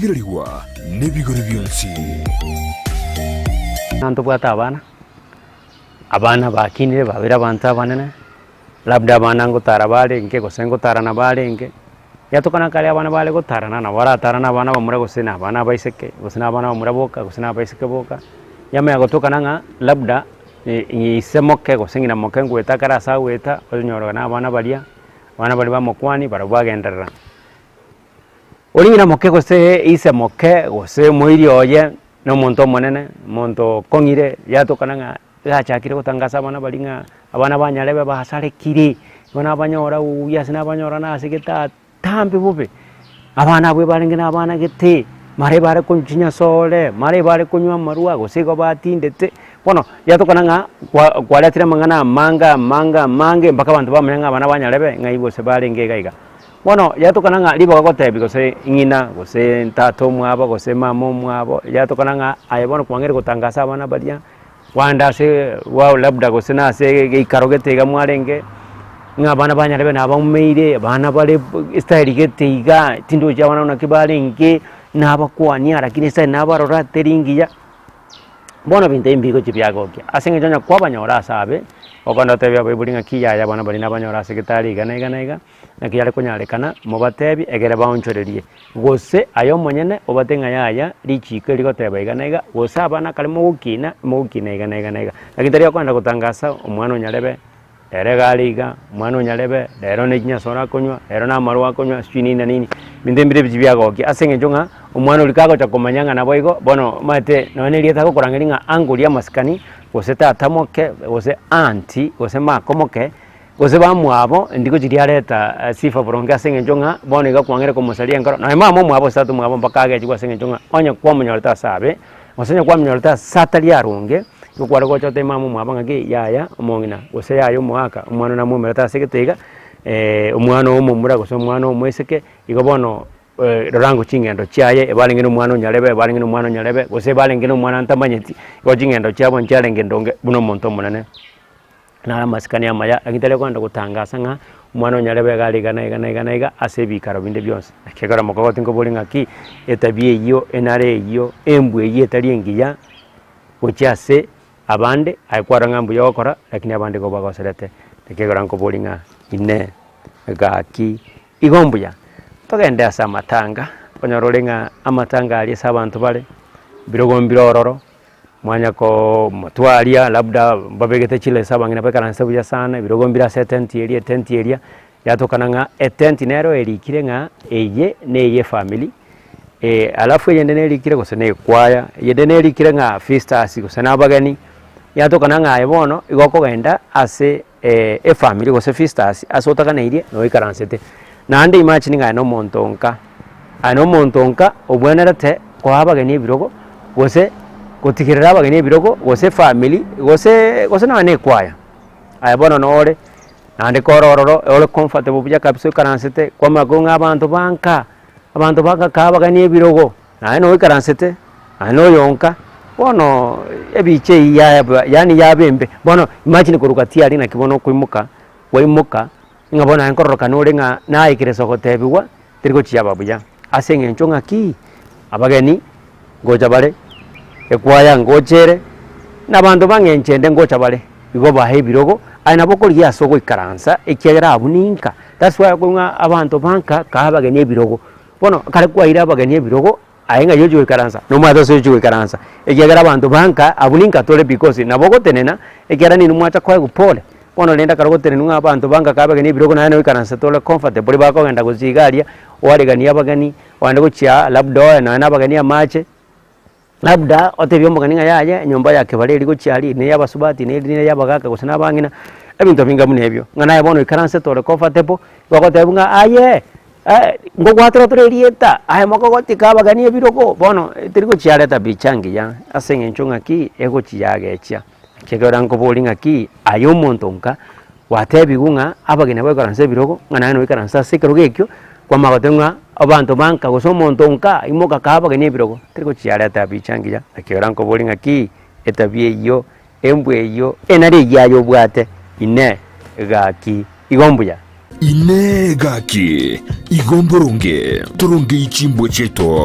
kurigirwa n'ebigoro byonsi nanto bwata abana bakinire babira abantu abanene labda abana ngutara balenge gose ngutarana balenge yatukana kale abana bale gutarana na baratarana abana bamura gose na abana baiseke gose na abana bamura boka gose na baiseke boka yama yagotukana nga labda isemoke gose ngina moke ngweta karasa weta onyoro na abana balia abana bali bamokwani barabagenderera oringina moke gose isemoke gose muiri oye no monto monene monto kongire yatukana nga yachakire gutangasa abana balinga abana banyalebe bahasare kiri abana banyora uya sina banyora na asigeta tambe bobe abana bwe balingina abana gete mare bare kunchinya sole mare bare kunywa marua gosigo batindete bono yatokana nga kwalatira mangana mange mpaka bantu bamenya abana banyalebe ngaibo se balenge gaiga bono yatokana nga libo gakotebi gose ingina gose ntato mwabo gose mamo mwabo yatokana nga ayebono kwangere gutangasa abana balia wanda se wa labda gose na se ikarogete ga mwarenge nga bana banyalebe na bamumeire bana bale style geteiga tindo jabana na kibalenge na bakwani arakine sai na barora teringiya bona binte imbigo chipyago kya asenge jonya kwa banyora sabe okondo tebya bebulinga kiyaya bana bali na banyora sekretari gana na kiyale kunyalekana mubatebi egere baonchorerie gose ayo monyene obatenga yaya lichike ligoteba igana gose abana kali mugukina igana lakini kwenda kutangasa omwana onyalebe ere galiga mwana onyalebe lero nekinya sora kunywa lero na marwa kunywa swini na nini binde mbire byago kya asenge jonga omwana ulikago cha komanyanga na boigo bono mate none lieta ko kurangiringa anguli ya maskani gose tatamoke gose anti gose makomoke gose bamwabo ndiko chiriareta sifa boronga asenge jonga bono iga kwangere ko musalia ngoro na mama mwabo satu mwabo mpaka age chikwa asenge jonga onya kwa munyolta sabe osenya kwa munyolta satali arunge kukwara ko chote mamu mwabanga ge yaya omongina gose yayo mwaka omwana na mumerata seketega omwana omumura gose omwana omweseke igo bono rorango chingendo chaye ebalengeno omwana onyalebe gose balengeno omwana ntamanyeti igo chingendo chabo nchalengendo buno monto monene na maskani amaya agitale kwanda gutangasa nga omwana onyalebe galiga asebikaro binde byonse akegara mukogoti ngo bolinga ki etabie iyo enare iyo embwe iyo etaliengiya gochase abande aikwara ngambu yokora lakini abande go bagoserete tekegora nko bolinga ine gaki igombuya togende asa matanga onyarolenga amatanga ali sabantu bale birogombiro ororo mwanya ko mutwalia labda babegete chile sabangina pekana nsebuya sana birogombira tent area yatokana nga tent nero erikire nga eye neye family alafu yende nelikire gose ne kwaya yende nelikire nga feasters gose nabagani yatokana nga ebono igoko genda ase family gose feasters asotaka neirie no ikaransete nande imagine nga no montonka obwenerete ko abagani birogo gose gotikirira abagani birogo gose family gose na ne kwaya ayebono nore nande korororo ole comfortable buja kapso ikaransete kwa magonga abantu banka kabagani ebirogo naye no ikaransete ano yonka bono ebiche yani yabembe bono imagine kurukatia ali na kibono kuimuka ngabona enkororoka nore nga naikireso gotebiwa tiriko chiaba buya asenge nchonga ki abageni gocha bale ekwaya ngochere nabantu bangenchende ngocha bale igo bahe birogo aina bokoli yasogo ikaransa ekegera abuninka that's why kunga abantu banka kabageni ebirogo bono kale kwaira abageni ebirogo ayenga yojo ikaransa no mwato sojo ikaransa ekegera abantu banka abuninka tole because naboko tenena ekera ni numwacha kwa gupole bono lenda karogo tenenunga abantu banka kabageni ebirogo na no ikaransa tole comfortable bako genda kuzigalia waregani abagani wande kuchia labda na abagani amache labda otebyombo kaninga yaje nyumba yake bale liko chiali ne yabasubati ne yabagaka gusana bangina ebintu binga munebyo ngana yabono ikaranse tole comfortable bakotebunga aye ngogwatro trelieta aye makogoti kabagani ebirogo bono tiriko chialeta bichangi ya asenge nchunga ki ego chiyage echa kegora ngo bolinga ki ayo montonka watebigunga abagina bakaranse ebirogo ngana no ikaransa sekero gekyo kwa magotenga abantu banka goso montonka imoka kabagani ebirogo tiriko chialeta bichangi ya kegora ngo bolinga ki etabie iyo embwe iyo enare yayo bwate ine gaki igombuya ine gaki igomboronge turonge ichimbo cheto.